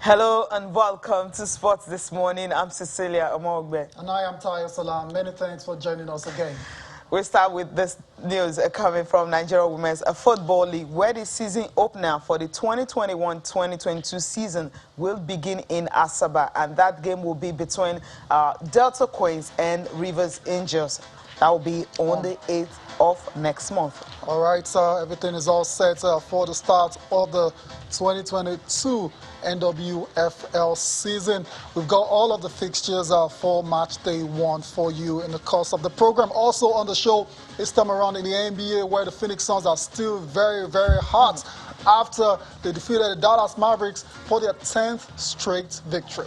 Hello and welcome to Sports This Morning. I'm Cecilia Omogbe. And I am Tayo Salam. Many thanks for joining us again. We start with this news coming from Nigeria Women's Football League, where the season opener for the 2021-2022 season will begin in Asaba, and that game will be between Delta Queens and Rivers Angels. That will be on the 8th of next month. All right, sir. Everything is all set for the start of the 2022 NWFL season. We've got all of the fixtures for match day 1 for you in the course of the program. Also on the show this time around in the NBA, where the Phoenix Suns are still very, very hot after they defeated the Dallas Mavericks for their 10th straight victory.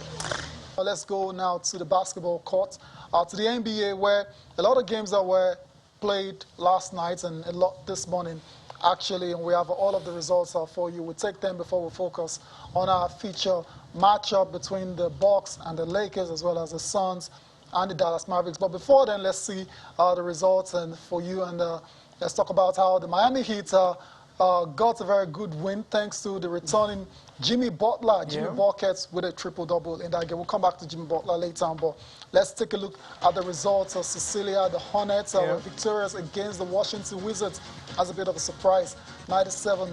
Let's go now to the basketball court, to the NBA, where a lot of games that were played last night and a lot this morning, actually, and we have all of the results for you. We'll take them before we focus on our feature matchup between the Bucks and the Lakers, as well as the Suns and the Dallas Mavericks. But before then, let's see the results and for you, and let's talk about how the Miami Heat got a very good win thanks to the returning Jimmy Butler, Jimmy Buckets with a triple-double in that game. We'll come back to Jimmy Butler later on, but let's take a look at the results of Cecilia. The Hornets were victorious against the Washington Wizards as a bit of a surprise, 97-87.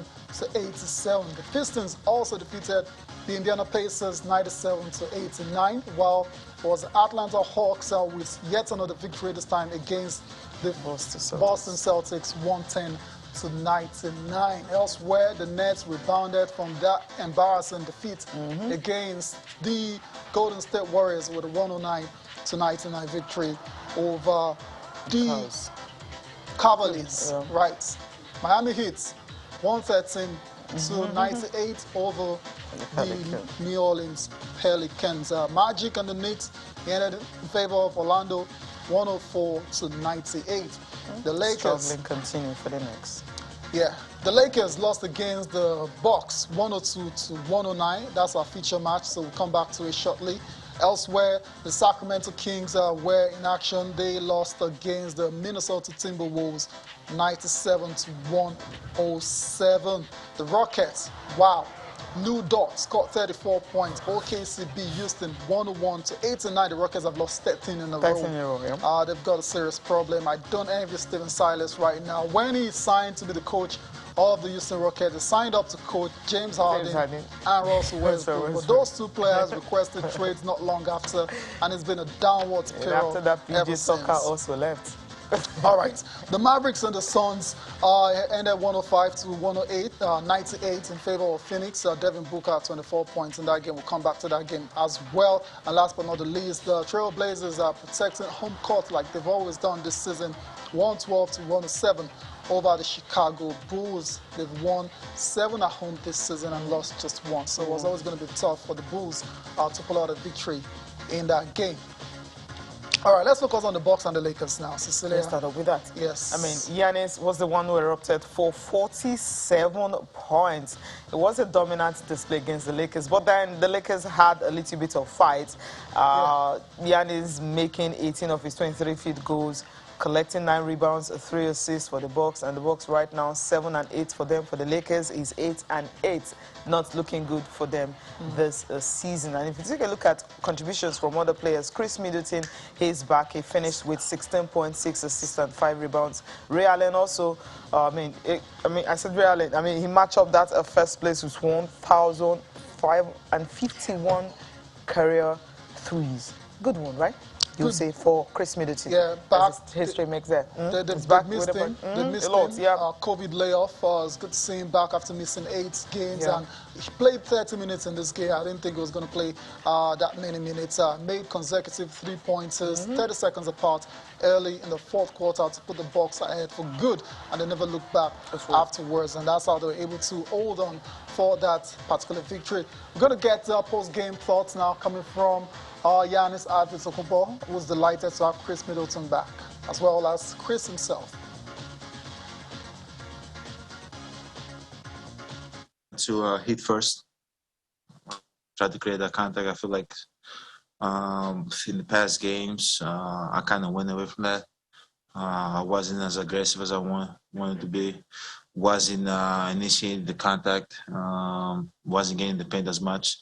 The Pistons also defeated the Indiana Pacers 97-89, while it was Atlanta Hawks with yet another victory, this time against the Boston Celtics 110-99. Elsewhere, the Nets rebounded from that embarrassing defeat against the Golden State Warriors with a 109-99 victory over the Cavaliers. Right. Miami Heat 113-98 over the New Orleans Pelicans. Magic and the Knicks ended in favor of Orlando 104-98. The Lakers struggling continue for the Knicks. Yeah, the Lakers lost against the Bucks 102-109. That's our feature match, so we'll come back to it shortly. Elsewhere, the Sacramento Kings were in action. They lost against the Minnesota Timberwolves 97-107. The Rockets, wow. Lou Dort scored 34 points. OKCB Houston 101-89. The Rockets have lost 13 in a row. They've got a serious problem. I don't envy Stephen Silas right now. When he signed to be the coach of the Houston Rockets, he signed up to coach James Harden and Russell Westbrook. But those two players requested trades not long after, and it's been a downward spiral. After that, PJ Tucker also left. All right. The Mavericks and the Suns ended 105-108, 98 in favor of Phoenix. Devin Booker, 24 points in that game. We'll come back to that game as well. And last but not the least, the Trail Blazers are protecting home court like they've always done this season, 112-107 over the Chicago Bulls. They've won 7 at home this season and lost just 1. So it was always going to be tough for the Bulls to pull out a victory in that game. All right, let's focus on the Bucks and the Lakers now. Cecilia. Let's start off with that. Yes. I mean, Giannis was the one who erupted for 47 points. It was a dominant display against the Lakers, but then the Lakers had a little bit of fight. Giannis making 18 of his 23 field goals, collecting 9 rebounds, 3 assists for the Bucks, and the Bucks right now 7-8 for them. For the Lakers is 8-8, not looking good for them this season. And if you take a look at contributions from other players, Chris Middleton, he's back. He finished with 16.6 assists and 5 rebounds. Ray Allen also, I said Ray Allen. I mean, he matched up that first place with 1,551 career threes. Good one, right? You would say for Chris Middleton. Yeah, back. History makes that. They missed him. They missed him. COVID layoff. It's good to see him back after missing 8 games. And he played 30 minutes in this game. I didn't think he was going to play that many minutes. Made consecutive 3-pointers, 30 seconds apart early in the 4th quarter to put the Bucks ahead for good. And they never looked back afterwards. And that's how they were able to hold on for that particular victory. We're going to get post-game thoughts now coming from Giannis Out For, who was delighted to have Chris Middleton back, as well as Chris himself. To hit first, try to create that contact. I feel like in the past games, I kind of went away from that. I wasn't as aggressive as I wanted to be. Wasn't initiating the contact. Wasn't getting the paint as much.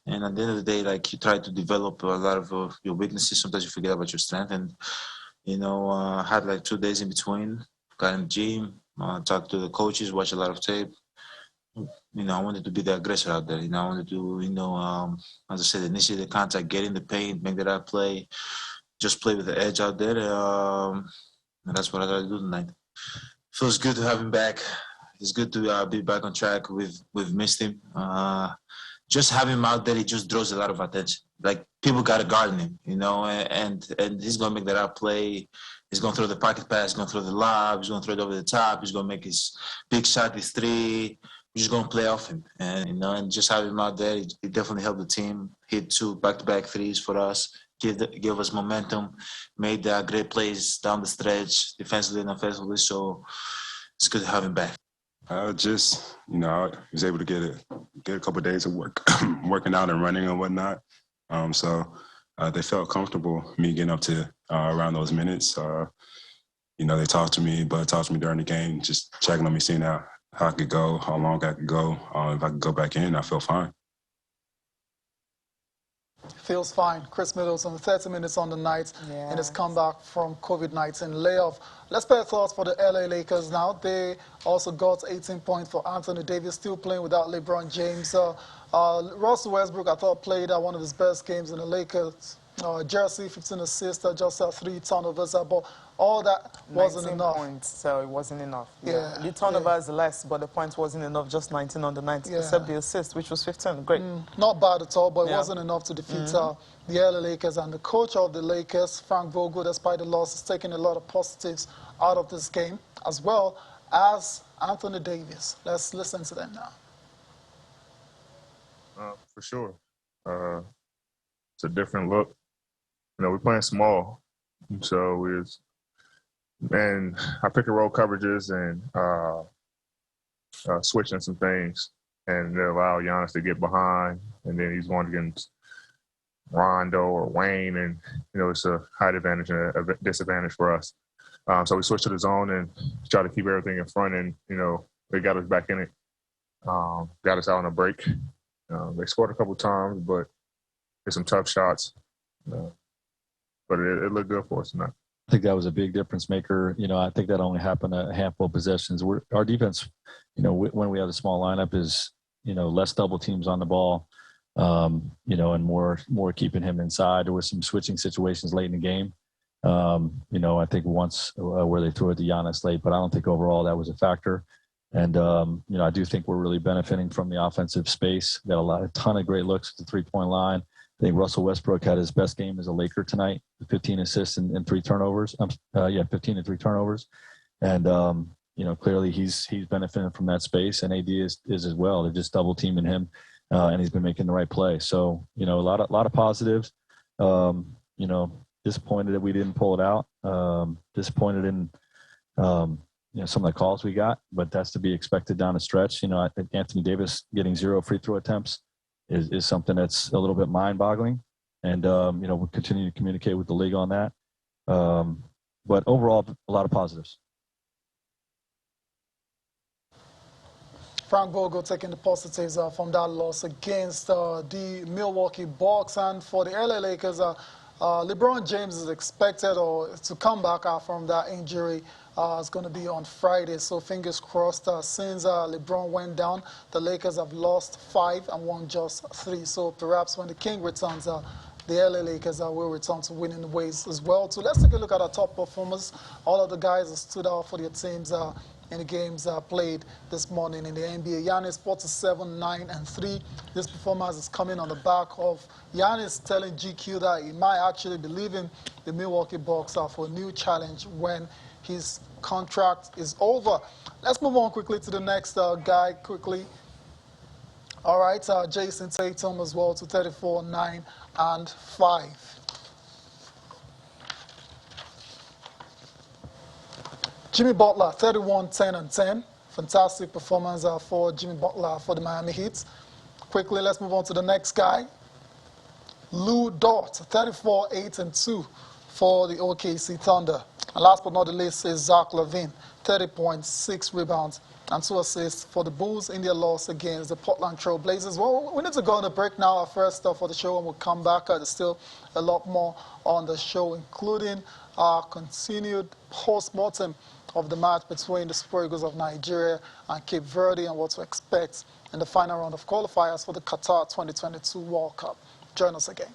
And at the end of the day, like, you try to develop a lot of your weaknesses. Sometimes you forget about your strength. And, had like 2 days in between, got in the gym, talked to the coaches, watched a lot of tape. I wanted to be the aggressor out there. I wanted to, as I said, initiate the contact, get in the paint, make the right play, just play with the edge out there. And that's what I got to do tonight. Feels good to have him back. It's good to be back on track. We've missed him. Just having him out there, he just draws a lot of attention. Like, people got to guard him, and he's going to make that out play. He's going to throw the pocket pass, he's going to throw the lob, he's going to throw it over the top, he's going to make his big shot, his three. We're just going to play off him. And, and just having him out there, he definitely helped the team. Hit 2 back-to-back threes for us, give us momentum, made great plays down the stretch, defensively and offensively. So it's good to have him back. I was able to get a couple of days of work, working out and running and whatnot. So they felt comfortable me getting up to around those minutes. They talked to me during the game, just checking on me, seeing how I could go, how long I could go. If I could go back in, I felt fine. Feels fine. Chris Middleton, 30 minutes on the night in his comeback from COVID-19 layoff. Let's pay thoughts for the LA Lakers now. They also got 18 points for Anthony Davis, still playing without LeBron James. Russell Westbrook, I thought, played one of his best games in the Lakers jersey, 15 assists, just 3 turnovers. But all that wasn't enough. 19 points, so it wasn't enough. Yeah. The turnovers less, but the points wasn't enough, just 19 on the night, except the assist, which was 15. Great. Not bad at all, but it wasn't enough to defeat the LA Lakers. And the coach of the Lakers, Frank Vogel, despite the loss, is taking a lot of positives out of this game, as well as Anthony Davis. Let's listen to them now. For sure. It's a different look. We're playing small, so I pick and roll coverages and switching some things, and they allow Giannis to get behind, and then he's going against Rondo or Wayne, and it's a height advantage and a disadvantage for us. So we switched to the zone and try to keep everything in front, and they got us back in it, got us out on a break. They scored a couple times, but it's some tough shots. But it looked good for us tonight. I think that was a big difference maker. I think that only happened a handful of possessions. Our defense, when we have a small lineup, is less double teams on the ball, and more keeping him inside. There were some switching situations late in the game. I think once where they threw it to Giannis late, but I don't think overall that was a factor. And I do think we're really benefiting from the offensive space. Got a ton of great looks at the 3-point line. I think Russell Westbrook had his best game as a Laker tonight, 15 assists and 3 turnovers. 15 and 3 turnovers. And, clearly he's benefiting from that space, and AD is as well. They're just double teaming him, and he's been making the right play. So, a lot of positives. Disappointed that we didn't pull it out. Disappointed in, some of the calls we got, but that's to be expected down the stretch. I think Anthony Davis getting 0 free throw attempts is something that's a little bit mind-boggling, and we'll continue to communicate with the league on that. But overall, a lot of positives. Frank Vogel taking the positives from that loss against the Milwaukee Bucks, and for the LA Lakers, LeBron James is expected to come back from that injury. It's going to be on Friday, so fingers crossed. Since LeBron went down, the Lakers have lost 5 and won just 3. So perhaps when the King returns, the LA Lakers will return to winning ways as well. So let's take a look at our top performers. All of the guys that stood out for their teams in the games played this morning in the NBA. Giannis, 47, 9, and 3. This performance is coming on the back of Giannis telling GQ that he might actually be leaving the Milwaukee Bucks for a new challenge when his contract is over. Let's move on quickly to the next guy quickly. All right, Jason Tatum as well to 34, 9, and 5. Jimmy Butler, 31, 10, and 10. Fantastic performance for Jimmy Butler for the Miami Heat. Quickly, let's move on to the next guy. Lou Dort, 34, 8, and 2 for the OKC Thunder. And last but not the least is Zach Levine, 30 points, 6 rebounds, and 2 assists for the Bulls in their loss against the Portland Trail Blazers. Well, we need to go on a break now. Our first stop for the show, and we'll come back. There's still a lot more on the show, including our continued post-mortem of the match between the Super Eagles of Nigeria and Cape Verde and what to expect in the final round of qualifiers for the Qatar 2022 World Cup. Join us again.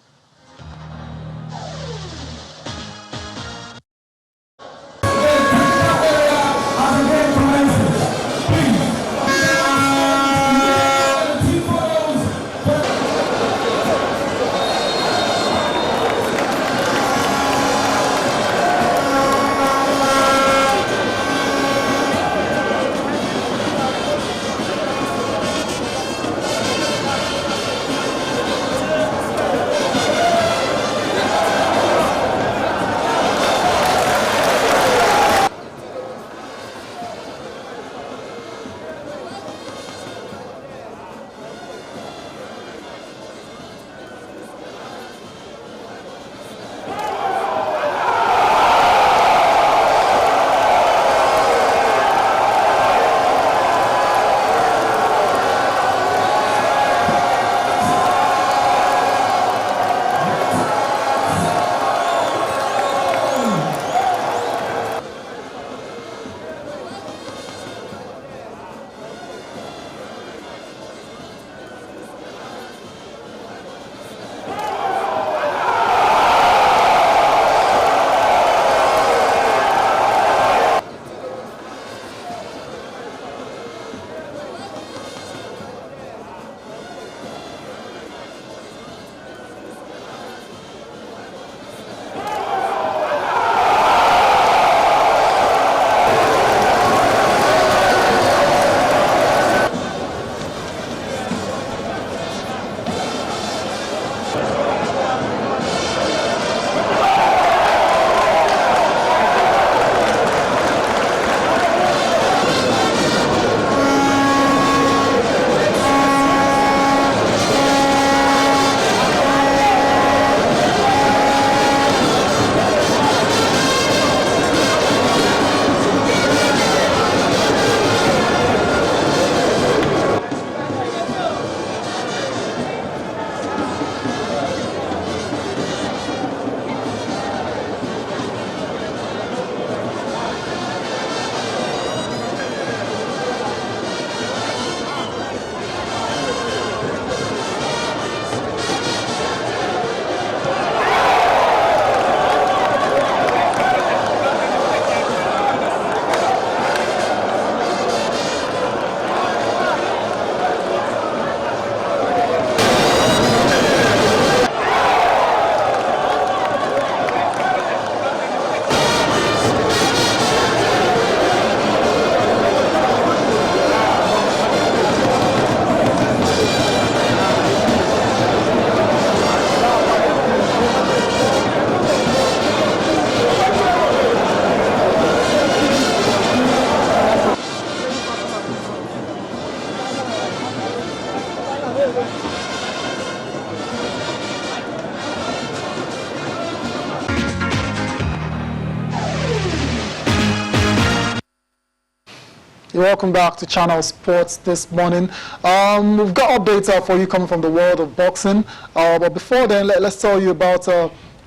Welcome back to Channel Sports this morning. We've got updates for you coming from the world of boxing. But before then, let's tell you about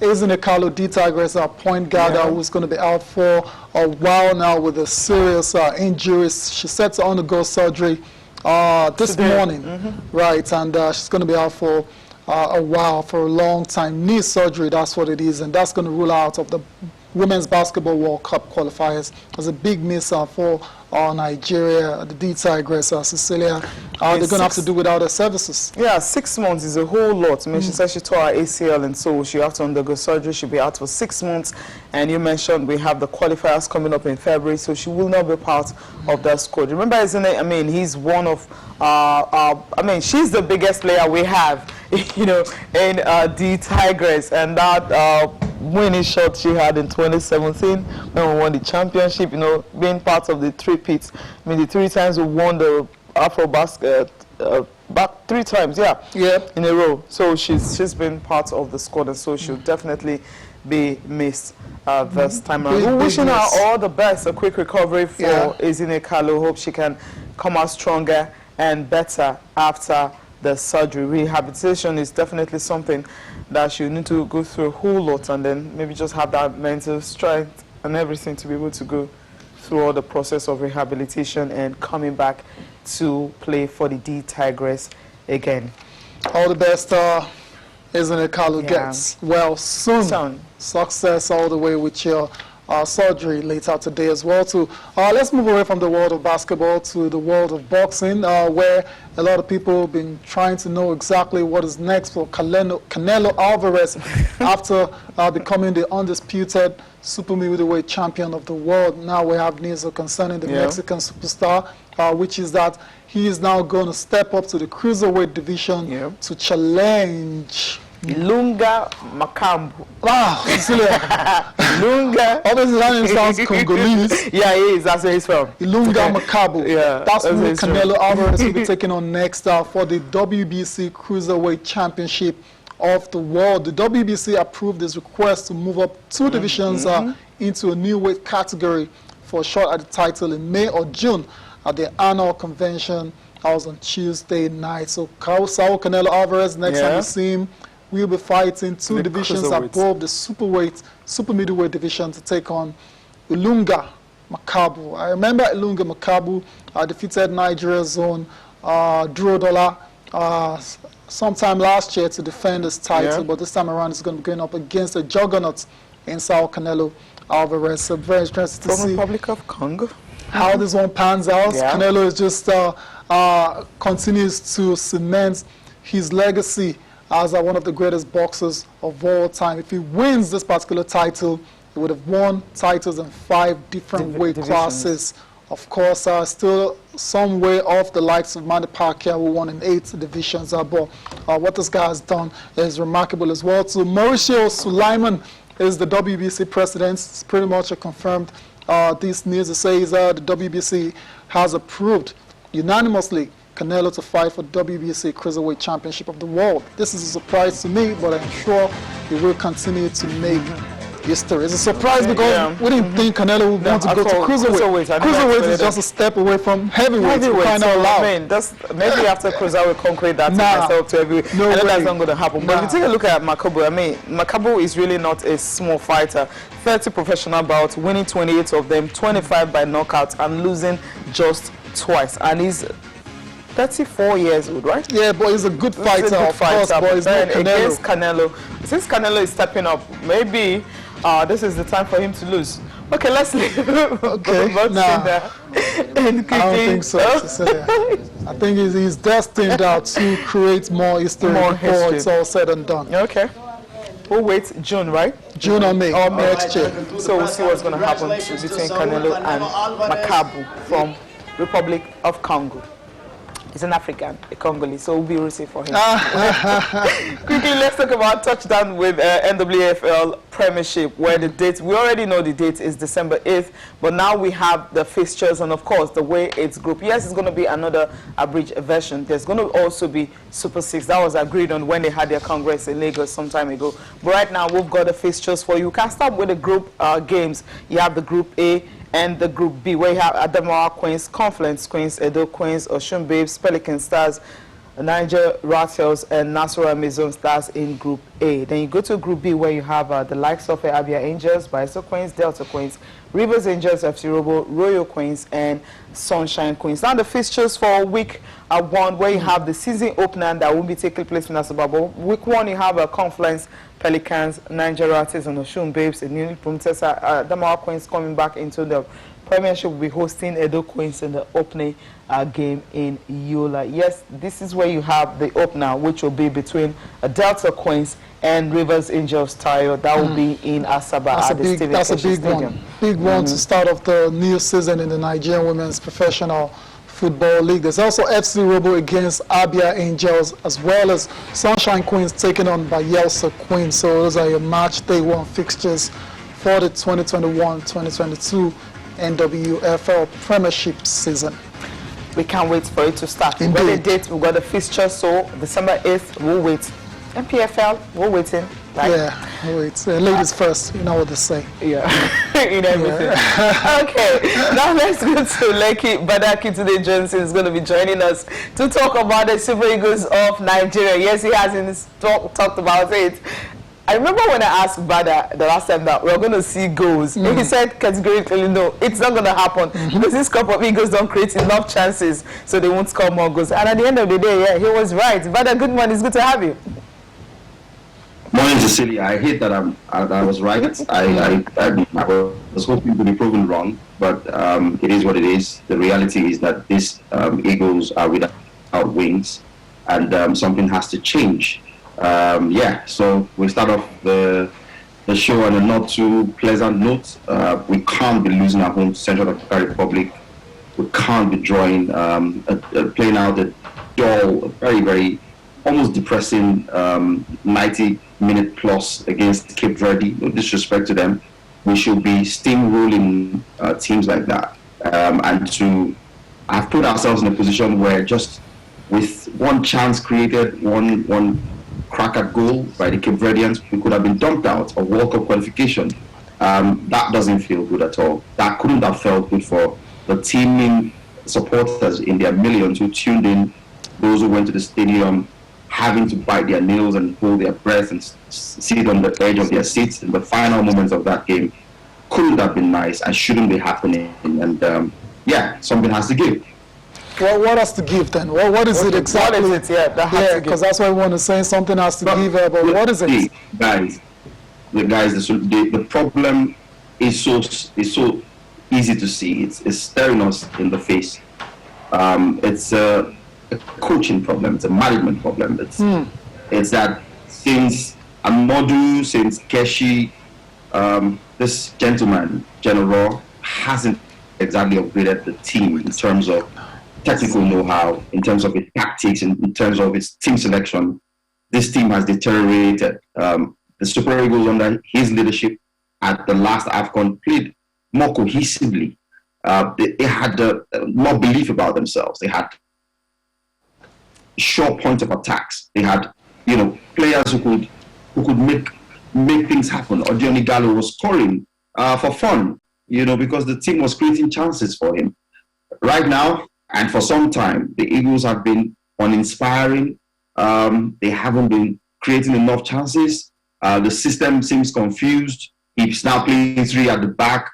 Ezinne Out For, Tigress point guard, who's going to be out for a while now with a serious injuries. She's set to undergo surgery this morning, right? And she's going to be out for a while, for a long time. Knee surgery, that's what it is, and that's going to rule out of the Women's Basketball World Cup qualifiers. There's a big miss for Nigeria, the Tigress, Cecilia. They're going to have to do without her services. Yeah, 6 months is a whole lot. I mean, she said she tore her ACL, and so she have to undergo surgery. She'll be out for 6 months. And you mentioned we have the qualifiers coming up in February, so she will not be part of that squad. Remember, isn't it? I mean, he's one of, I mean, she's the biggest player we have, you know, in the Tigress, and that winning shot she had in 2017 when we won the championship, you know, being part of the three-peat. I mean, the 3 times we won the Afro basket, back 3 times, in a row. So she's been part of the squad, and so she'll definitely be missed this time around. Big, We're wishing her miss. all the best, a quick recovery for Ezinne Out For. Hope she can come out stronger and better after the surgery. Rehabilitation is definitely something that you need to go through a whole lot, and then maybe just have that mental strength and everything to be able to go through all the process of rehabilitation and coming back to play for the D Tigress again. All the best, Ezinne Out For gets well soon. Success all the way with your surgery later today as well. Too. Let's move away from the world of basketball to the world of boxing, where a lot of people have been trying to know exactly what is next for Canelo Alvarez after becoming the undisputed super middleweight champion of the world. Now we have news concerning the Mexican superstar, which is that he is now going to step up to the cruiserweight division to challenge Lunga Makambu. Wow, Lunga. Obviously, that name sounds Congolese. Yeah, he is. That's where he's from. Lunga Makambu. Yeah, that's who Canelo Alvarez will be taking on next for the WBC Cruiserweight Championship of the world. The WBC approved his request to move up 2 divisions into a new weight category for a shot at the title in May or June at the annual convention. That was on Tuesday night. So Saul Canelo Alvarez, next time you see him, we'll be fighting 2 divisions above the super middleweight division to take on Ilunga Makabu. I remember Ilunga Makabu defeated Nigeria's own Durodola sometime last year to defend his title, but this time around it's going to be going up against a juggernaut in Saul Canelo Alvarez. So very interested to see Republic of Congo how this one pans out. Canelo is just continues to cement his legacy as one of the greatest boxers of all time. If he wins this particular title, he would have won titles in 5 different weight classes. Of course, still some way off the likes of Manny Pacquiao, who won in 8 divisions. But what this guy has done is remarkable as well. So Mauricio Sulaiman is the WBC president. It's pretty much confirmed this news. It says the WBC has approved unanimously Canelo to fight for WBC Cruiserweight Championship of the world. This is a surprise to me, but I'm sure he will continue to make history. It's a surprise because we didn't think Canelo would want to go to cruiserweight. Cruiserweight is just a step away from heavyweight. Kind of loud. I mean, maybe after cruiserweight concrete that myself to heavyweight. I know that's not going to happen. But if you take a look at Makabu, I mean, Makabu is really not a small fighter. 30 professional bouts, winning 28 of them, 25 by knockout, and losing just twice. And he's 34 years old, right? Yeah, but he's a good fighter, of course, but he's not Canelo. Against Canelo, since Canelo is stepping up, maybe this is the time for him to lose. Okay, let's leave. Okay, I don't think so. I think he's destined to create more history before it's all said and done. Okay. We'll wait June, right? June or May next year. So we'll see what's going to happen between Canelo and Makabu from Republic of Congo. He's an African, a Congolese, so we'll be rooting for him. Quickly, let's talk about touchdown with NPFL Premiership, where the date, we already know the date is December 8th, but now we have the fixtures and, of course, the way it's grouped. Yes, it's going to be another abridged version. There's going to also be Super 6. That was agreed on when they had their Congress in Lagos some time ago. But right now, we've got the fixtures for you. You can start with the group games. You have the Group A and the Group B, where you have Adamawa Queens, Confluence Queens, Edo Queens, Osun Babes, Pelican Stars, Niger Rattles, and Nasarawa Amazon Stars in Group A. Then you go to Group B, where you have the likes of Abia Angels, Baiso Queens, Delta Queens, Rivers Angels, FC Robo, Royal Queens, and Sunshine Queens. Now the fixtures for week 1, where you have the season opener that will be taking place in Asababo. Week 1, you have a Confluence, Pelicans, Niger Rattles, and Osun Babes, and newly promoted Adamawa Queens coming back into the Premiership. Will be hosting Edo Queens in the opening game in Yola. Yes, this is where you have the opener, which will be between Delta Queens and Rivers Angels Tayo. That will be in Asaba at the Stadium. That's a big one. Big one to start off the new season in the Nigerian Women's Professional Football League. There's also FC Robo against Abia Angels, as well as Sunshine Queens taking on Bayelsa Queens. So those are your match day 1 fixtures for the 2021-2022 NWFL Premiership season. We can't wait for it to start. We've got the date, we've got the fixture, so December 8th, we'll wait. NPFL, we're waiting. Right? Yeah, wait. Ladies first, you know what they say. Yeah, in everything. Yeah. Okay, now let's go to Lekki. Badaki today. Johnson is going to be joining us to talk about the Super Eagles of Nigeria. Yes, he has talked about it. I remember when I asked Bada the last time that we're going to see goals. He said categorically, no, it's not going to happen because this Cup of Eagles don't create enough chances, so they won't score more goals. And at the end of the day, yeah, he was right. Bada, good morning. It's good to have you. Morning, Cecilia. I hate that I was right. I was hoping to be proven wrong, but it is what it is. The reality is that these Eagles are without wings, and something has to change. So we start off the show on a not too pleasant note. We can't be losing at home to Central African Republic. We can't be drawing, playing out a dull, very, very almost depressing 90-minute plus against Cape Verde. No disrespect to them. We should be steamrolling teams like that. And to have put ourselves in a position where just with one chance created, one crack at goal by the Cape Verdeans, we could have been dumped out of World Cup qualification. That doesn't feel good at all. That couldn't have felt good for the teaming supporters in their millions who tuned in, those who went to the stadium, having to bite their nails and hold their breath and sit on the edge of their seats in the final moments of that game. Couldn't have been nice and shouldn't be happening. And something has to give. Well, what has to give then? Well, what is it exactly? What is it? Yeah, because that's why we want to say something has to give. But what is it? The problem is so easy to see. It's staring us in the face. It's a coaching problem. It's a management problem. It's that since Amodu, since Keshi, this gentleman, General, hasn't exactly upgraded the team in terms of technical know-how, in terms of its tactics, in terms of its team selection. This team has deteriorated. The Super Eagles under his leadership at the last AFCON played more cohesively. They had more belief about themselves. They had sure point of attacks. They had, players who could make things happen. Odioni Gallo was scoring for fun, because the team was creating chances for him. Right now, and for some time, the Eagles have been uninspiring. They haven't been creating enough chances. The system seems confused. He's now playing three at the back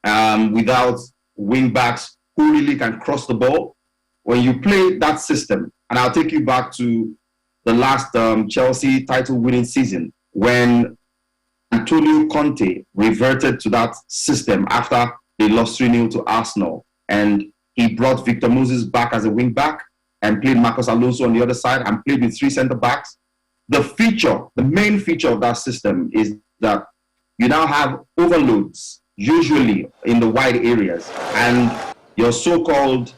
without wing backs who really can cross the ball. When you play that system, and I'll take you back to the last Chelsea title-winning season when Antonio Conte reverted to that system after they lost 3-0 to Arsenal, and he brought Victor Moses back as a wing back and played Marcos Alonso on the other side and played with three centre backs. The main feature of that system is that you now have overloads, usually in the wide areas, and your so-called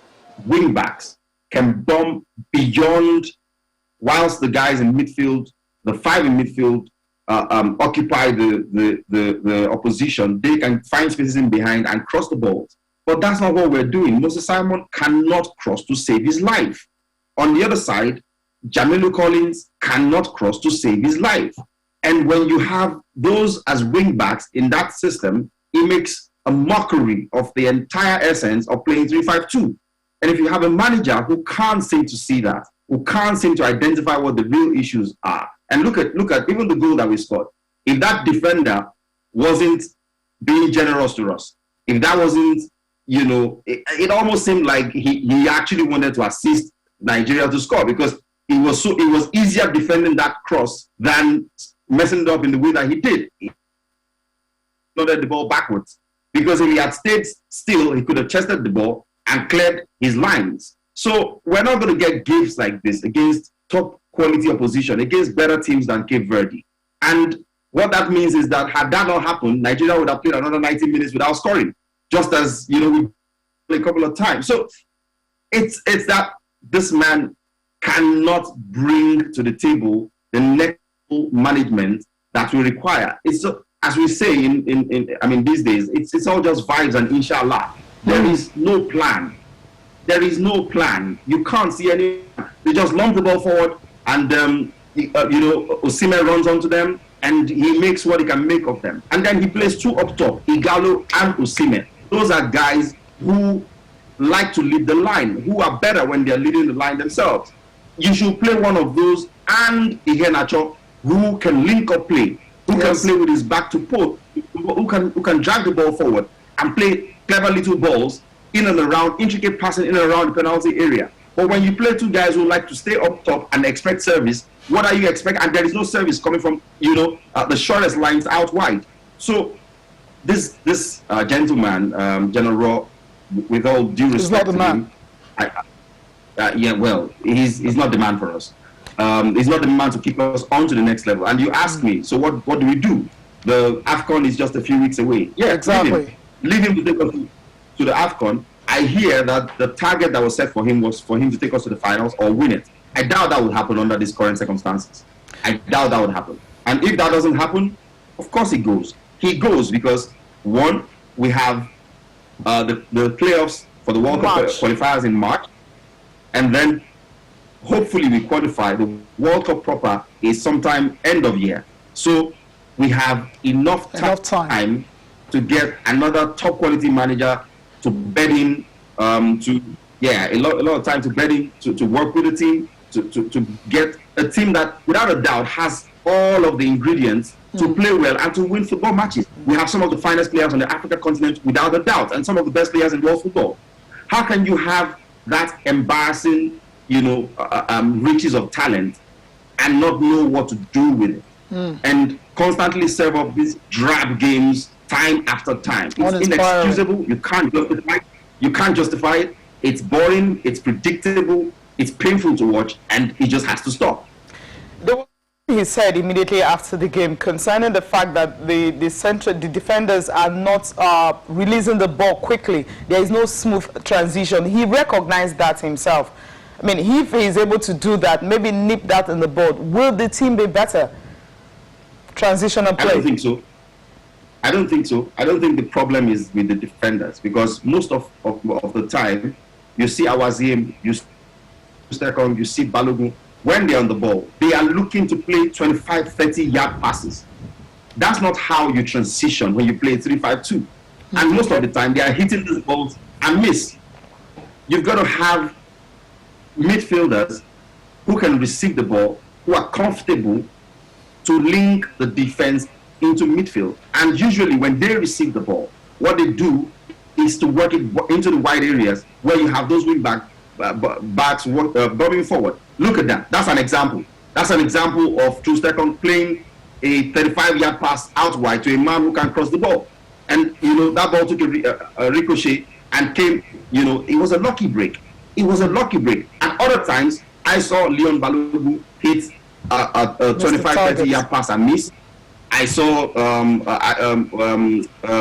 wing backs can bomb beyond, whilst the guys in midfield, the five in midfield, occupy the opposition. They can find spaces in behind and cross the balls. But that's not what we're doing. Moses Simon cannot cross to save his life. On the other side, Jamelu Collins cannot cross to save his life. And when you have those as wing backs in that system, it makes a mockery of the entire essence of playing 3-5-2. And if you have a manager who can't seem to see that, who can't seem to identify what the real issues are, and look at even the goal that we scored. If that defender wasn't being generous to us, if that wasn't, it almost seemed like he actually wanted to assist Nigeria to score, because it was easier defending that cross than messing it up in the way that he did. He nodded the ball backwards, because if he had stayed still, he could have chested the ball and cleared his lines. So we're not going to get gifts like this against top quality opposition, against better teams than Cape Verde. And what that means is that had that not happened, Nigeria would have played another 90 minutes without scoring, just as we played a couple of times. So it's that this man cannot bring to the table the next management that we require. It's as we say these days, it's all just vibes and inshallah. There is no plan. There is no plan. You can't see any. They just lump the ball forward and Osimhen runs onto them, and he makes what he can make of them. And then he plays two up top, Ighalo and Osimhen. Those are guys who like to lead the line, who are better when they're leading the line themselves. You should play one of those and Iheanacho, who can link up play, who can play with his back to post, who can drag the ball forward and play clever little balls in and around, intricate passing in and around the penalty area. But when you play two guys who like to stay up top and expect service, what are you expecting? And there is no service coming from, the shortest lines out wide. So this gentleman, General Raw, with all due respect to him, he's not the man for us. He's not the man to keep us on to the next level. And you ask me, so what do we do? The AFCON is just a few weeks away. Yeah, exactly. Leave him to take us to the AFCON. I hear that the target that was set for him was for him to take us to the finals or win it. I doubt that would happen under these current circumstances. I doubt that would happen. And if that doesn't happen, of course he goes. He goes because, one, we have the playoffs for the World Cup qualifiers in March. And then hopefully we qualify. The World Cup proper is sometime end of year. So we have enough time to get another top quality manager to bed in, a lot of time to bed in, to work with the team, to get a team that, without a doubt, has all of the ingredients to play well and to win football matches. We have some of the finest players on the African continent, without a doubt, and some of the best players in world football. How can you have that embarrassing, riches of talent and not know what to do with it? And constantly serve up these drab games time after time. It's inexcusable. You can't justify it. You can't justify it. It's boring. It's predictable. It's painful to watch, and it just has to stop. He said immediately after the game concerning the fact that the defenders are not releasing the ball quickly. There is no smooth transition. He recognized that himself. I mean, if he is able to do that, maybe nip that in the bud, will the team be better? Transition and play. I don't think so. I don't think the problem is with the defenders, because most of the time you see Awaziem, you see Stecon, you see Balogun, when they're on the ball, they are looking to play 25, 30-yard passes. That's not how you transition when you play 3-5-2. And most of the time, they are hitting these balls and miss. You've got to have midfielders who can receive the ball, who are comfortable to link the defense into midfield. And usually when they receive the ball, what they do is to work it into the wide areas where you have those wing backs bobbing forward. Look at that. That's an example. That's an example of Trustekon playing a 35-yard pass out wide to a man who can cross the ball. And, that ball took a ricochet and came, it was a lucky break. It was a lucky break. And other times, I saw Leon Balogun hit a 25, 30-yard pass and miss. I saw,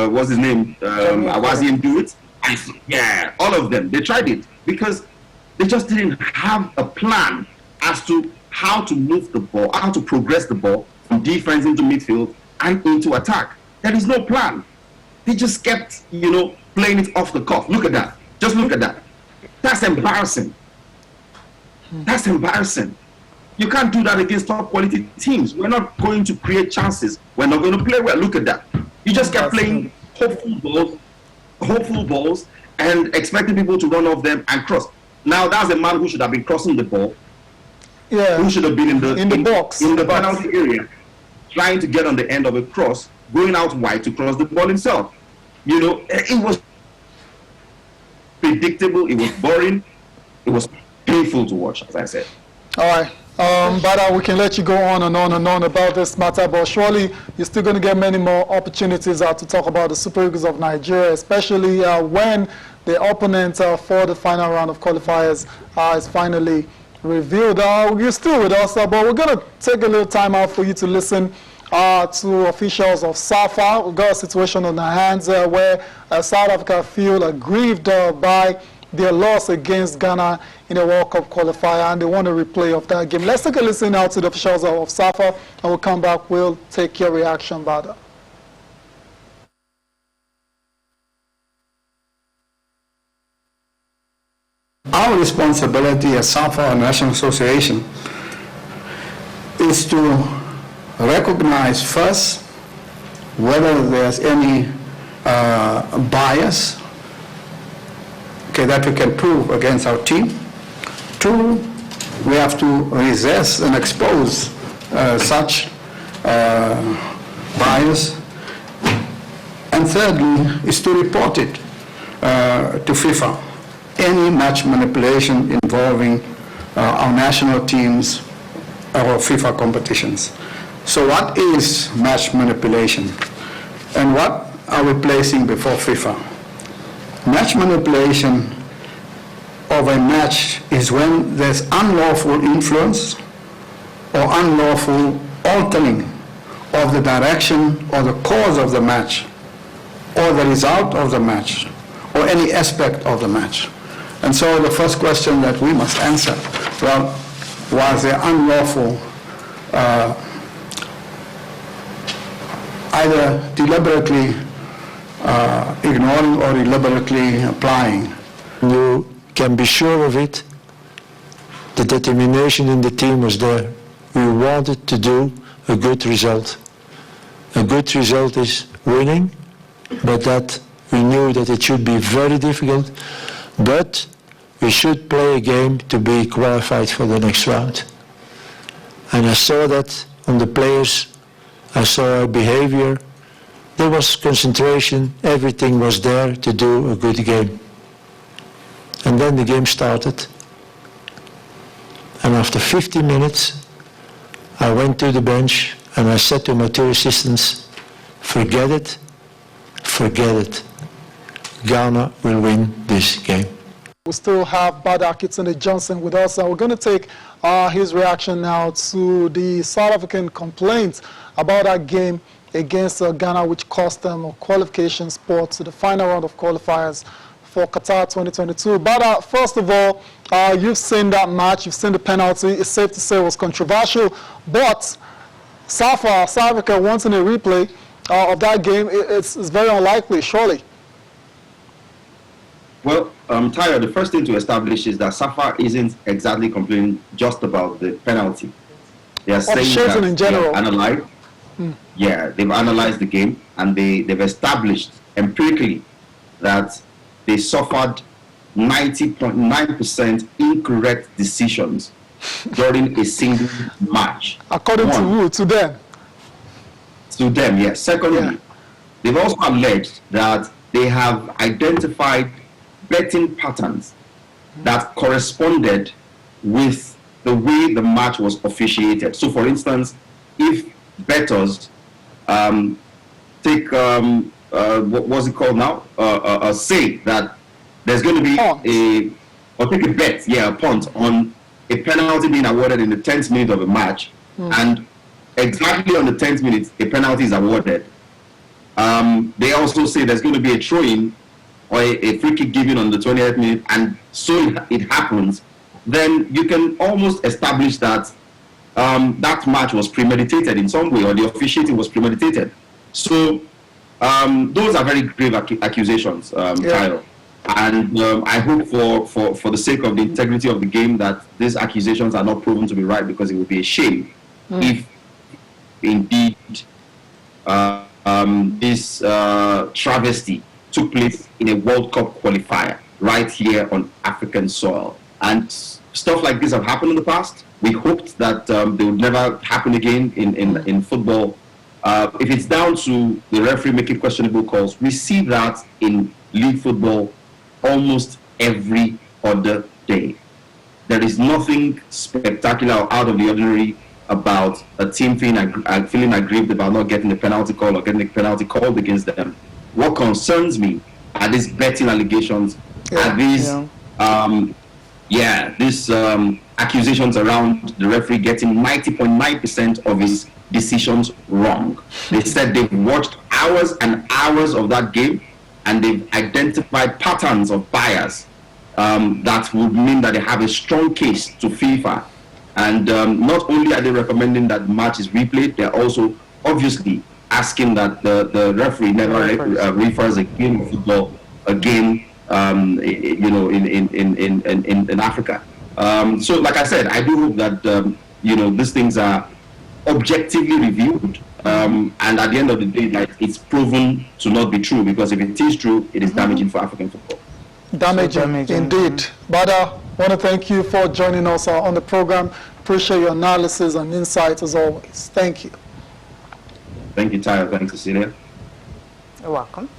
what's his name? Awaziem do it. All of them. They tried it because they just didn't have a plan as to how to move the ball, how to progress the ball from defense into midfield and into attack. There is no plan. They just kept, playing it off the cuff. Look at that. Just look at that. That's embarrassing. That's embarrassing. You can't do that against top quality teams. We're not going to create chances. We're not going to play well. Look at that. You just kept playing hopeful balls and expecting people to run off them and cross. Now that's a man who should have been crossing the ball. Yeah. Who should have been in the box, in the penalty area, trying to get on the end of a cross, going out wide to cross the ball himself. It was predictable. It was boring. It was painful to watch, as I said. All right. But we can let you go on and on and on about this matter, but surely you're still going to get many more opportunities to talk about the Super Eagles of Nigeria, especially when the opponent for the final round of qualifiers is finally revealed. You're still with us, but we're going to take a little time out for you to listen to officials of SAFA. We've got a situation on our hands where South Africa feel aggrieved by their loss against Ghana in a World Cup qualifier, and they want a replay of that game. Let's take a listen now to the officials of SAFA, and we'll come back. We'll take your reaction about that. Our responsibility as SAFA, a national association, is to recognize first whether there's any bias, okay, that we can prove against our team. Two, we have to resist and expose such bias. And thirdly, is to report it to FIFA. Any match manipulation involving our national teams or FIFA competitions. So what is match manipulation? And what are we placing before FIFA? Match manipulation of a match is when there's unlawful influence or unlawful altering of the direction or the cause of the match or the result of the match or any aspect of the match. And so the first question that we must answer, well, was there unlawful either deliberately ignoring or deliberately applying? You can be sure of it. The determination in the team was there. We wanted to do a good result. A good result is winning, but that we knew that it should be very difficult, but we should play a game to be qualified for the next round. And I saw that on the players, I saw our behavior. There was concentration, everything was there to do a good game. And then the game started. And after 50 minutes, I went to the bench and I said to my two assistants, forget it, forget it. Ghana will win this game. We still have Bada Kitsune Johnson with us, and we're going to take his reaction now to the South African complaints about that game against Ghana, which cost them a qualification spot to the final round of qualifiers for Qatar 2022. Bada, first of all, you've seen that match, you've seen the penalty. It's safe to say it was controversial, but so far, South Africa wanting a replay of that game, it's very unlikely, surely. Well, Tayo, the first thing to establish is that SAFA isn't exactly complaining just about the penalty. They are saying that in general. Analyzed, yeah, they've analyzed the game and they've established empirically that they suffered 90.9% incorrect decisions during a single match. According to who? To them? To them, yes. Secondly, they've also alleged that they have identified betting patterns that corresponded with the way the match was officiated. So, for instance, if bettors take what's it called now? Say that there's going to be take a bet, a punt on a penalty being awarded in the 10th minute of a match, and exactly on the 10th minute a penalty is awarded. They also say there's going to be a throw-in or a free kick given on the 20th minute, and so it happens, then you can almost establish that that match was premeditated in some way, or the officiating was premeditated. So those are very grave accusations, Kyle. And I hope for the sake of the integrity of the game that these accusations are not proven to be right, because it would be a shame if indeed this travesty took place in a World Cup qualifier right here on African soil. And stuff like this have happened in the past. We hoped that they would never happen again in football. If it's down to the referee making questionable calls, we see that in league football almost every other day. There is nothing spectacular or out of the ordinary about a team feeling aggrieved about not getting the penalty call or getting the penalty called against them. What concerns me are these betting allegations, are these accusations around the referee getting 90.9% of his decisions wrong. They said they've watched hours and hours of that game and they've identified patterns of bias that would mean that they have a strong case to FIFA. And not only are they recommending that the match is replayed, they're also obviously asking that the referee never refers a game of football again, in Africa. So, like I said, I do hope that these things are objectively reviewed, and at the end of the day, like, it's proven to not be true, because if it is true, it is damaging for African football. Damaging, indeed. But I want to thank you for joining us on the program. Appreciate your analysis and insights as always. Thank you. Thank you, Tyler. Thanks, Cecilia. You're welcome.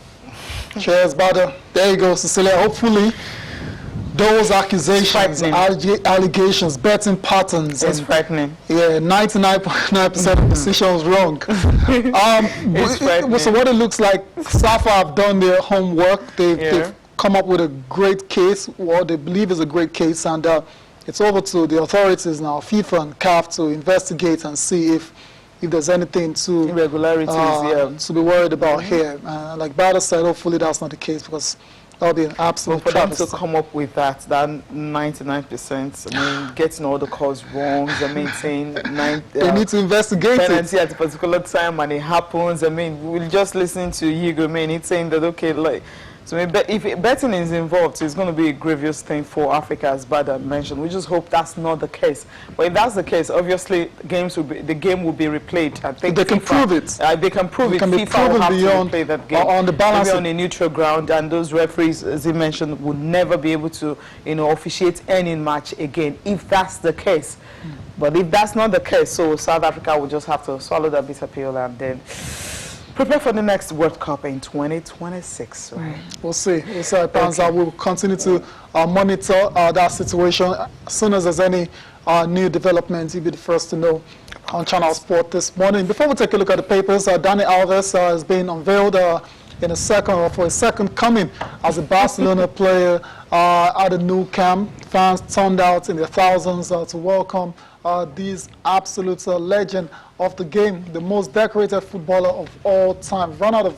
Cheers, brother. There you go, Cecilia. Hopefully, those accusations, allegations, betting patterns, it's frightening. Yeah, 99.9% of decisions wrong. So what it looks like, SAFA have done their homework. They've come up with a great case, what they believe is a great case, and it's over to the authorities now, FIFA and CAF, to investigate and see if there's anything to irregularities to be worried about here. Like Bada said, hopefully that's not the case, because that'll be an absolute travesty. For them to come up with that 99%, I mean, getting all the calls wrong, I mean, saying they need to investigate penalty at a particular time and it happens. I mean, we'll just listen to Yigo, man, he's saying that, okay, like, so if betting is involved, it's going to be a grievous thing for Africa, as Bada mentioned. We just hope that's not the case. But if that's the case, obviously the game will be replayed. I think they can prove it. They can prove it. Can be FIFA will have beyond, to replay that game on the balance, maybe on a neutral ground, and those referees, as he mentioned, would never be able to, officiate any match again if that's the case. But if that's not the case, so South Africa will just have to swallow that bitter pill and then prepare for the next World Cup in 2026, right? We'll see. We'll see how it pans out. We'll continue to monitor that situation. As soon as there's any new developments, you'll be the first to know on Channel Sport this morning. Before we take a look at the papers, Dani Alves has been unveiled for a second coming as a Barcelona player at a new camp. Fans turned out in their thousands to welcome this absolute legend of the game, the most decorated footballer of all time. Run out of,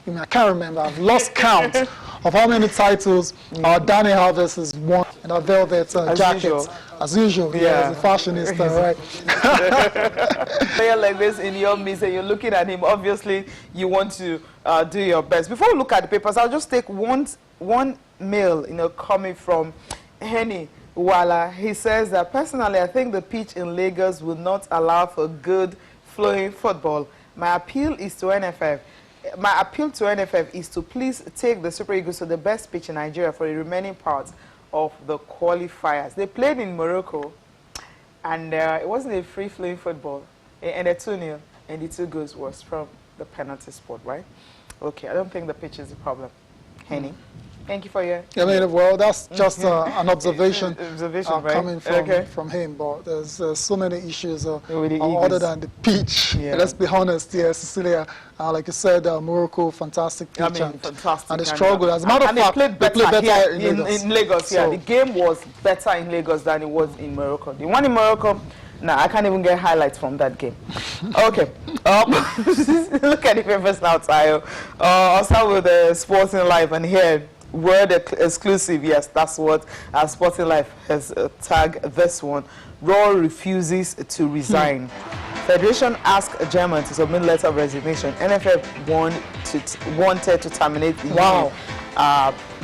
I can't remember, I've lost count of how many titles Dani Alves has won in that velvet jacket. As usual, as a fashionista, right? Player like this in your midst, and you're looking at him, obviously you want to do your best. Before we look at the papers, I'll just take one mail, coming from Henny Wala. He says that, personally, I think the pitch in Lagos will not allow for good flowing football. My appeal to NFF is to please take the Super Eagles to the best pitch in Nigeria for the remaining parts of the qualifiers. They played in Morocco, and it wasn't a free-flowing football. And a 2-0, and the 2 goals was from the penalty spot, right? Okay, I don't think the pitch is a problem. Henny, thank you for your... I mean, well, that's just an observation, right? Coming from him, but there's so many issues other than the pitch. Yeah. Let's be honest, Cecilia, like you said, Morocco, fantastic pitch, fantastic, and they struggled. As a matter of fact, they played better in Lagos. So, the game was better in Lagos than it was in Morocco. The one in Morocco, I can't even get highlights from that game. Okay, look at the papers now, Tayo. I'll start with the Sporting Life, and here, word exclusive, yes, that's what Sporting Life has tagged this one. Raw refuses to resign. Federation asked German to submit letter of resignation. NFF wanted to terminate the union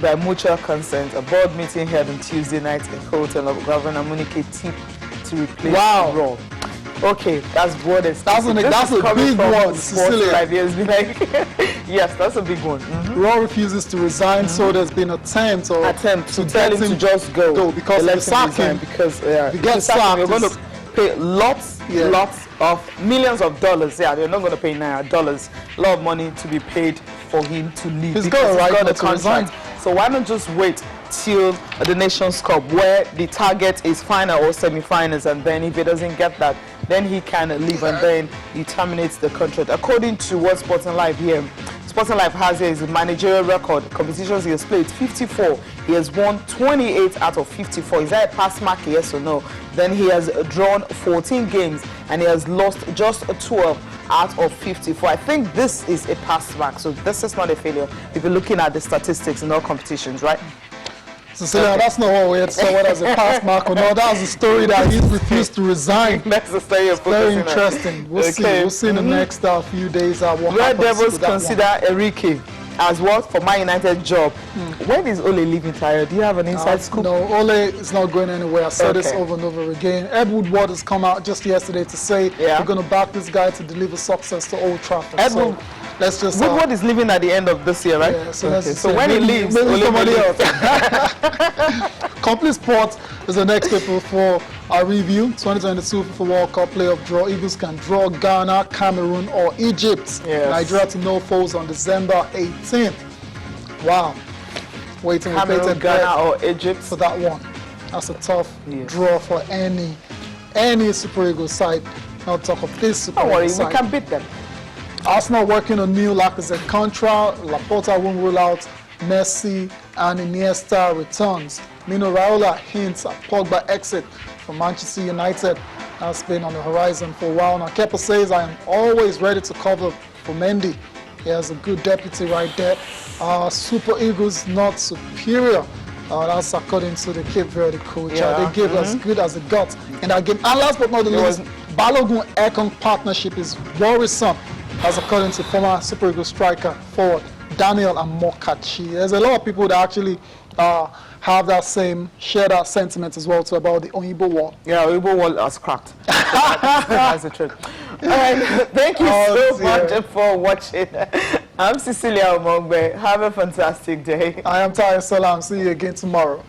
by mutual consent. A board meeting held on Tuesday night in Hotel of Governor Munike tipped to replace Raw. Okay, that's what it's. That's a big one, Cecilia. Yes, that's a big one. Raw refuses to resign, so there's been an attempt to tell him to just go because let him resign, because if you get sacked, you're going to pay lots of millions of dollars. Yeah, they're not going to pay dollars. A lot of money to be paid for him to leave. He's got a contract. So why not just wait till the Nations Cup, where the target is final or semi-finals, and then if he doesn't get that, then he can leave, and then he terminates the contract. According to what Sporting Life here, Sporting Life has his managerial record. Competitions he has played 54. He has won 28 out of 54. Is that a pass mark, yes or no? Then he has drawn 14 games and he has lost just 12 out of 54. I think this is a pass mark, so this is not a failure if you're looking at the statistics in all competitions, right? Cecilia, that's not what we had saw whether it's a pass mark or not. That was a story that he refused to resign. That's the story of very interesting. We'll see in the next few days what Red Devils consider Enrique as well for Man United job. When is Ole leaving Tayo? Do you have an inside scoop? No, Ole is not going anywhere. I said this Okay. over and over again. Ed Woodward has come out just yesterday to say Yeah. we're going to back this guy to deliver success to Old Trafford. Ed So let's just... Woodward is leaving at the end of this year, right? Yeah, so Okay. let's So say when he maybe- leaves, maybe Ole somebody will else. Complete Sports is the next paper for our review. 2022 FIFA World Cup playoff draw. Eagles can draw Ghana, Cameroon, or Egypt. Yes. Nigeria to no falls on December 18th. Wow. Waiting with Cameroon, bated breath Ghana, or Egypt. for that one. That's a tough Yes. draw for any Super Eagles side. Not talk of this Super Don't worry, Eagles we side. can beat them. Arsenal working on new Lacazette contract. Laporta won't rule out Messi and Iniesta returns. Mino Raiola hints at Pogba exit from Manchester United. That's been on the horizon for a while now. Kepa says, I am always ready to cover for Mendy. He has a good deputy right there. Super Eagles not superior. That's according to the Cape Verde coach. Yeah. They gave as good as it got in that game. And last but not the least, Balogun-Ekong partnership is worrisome. That's according to former Super Eagles striker forward Daniel Amokachi. There's a lot of people that actually have that share that sentiment as well too about the Oyibo Wall. Yeah, Oyibo Wall has cracked. That's the truth. All right, thank you so much for watching. I'm Cecilia Omongbe. Have a fantastic day. I am Tayo Salam. See you again tomorrow.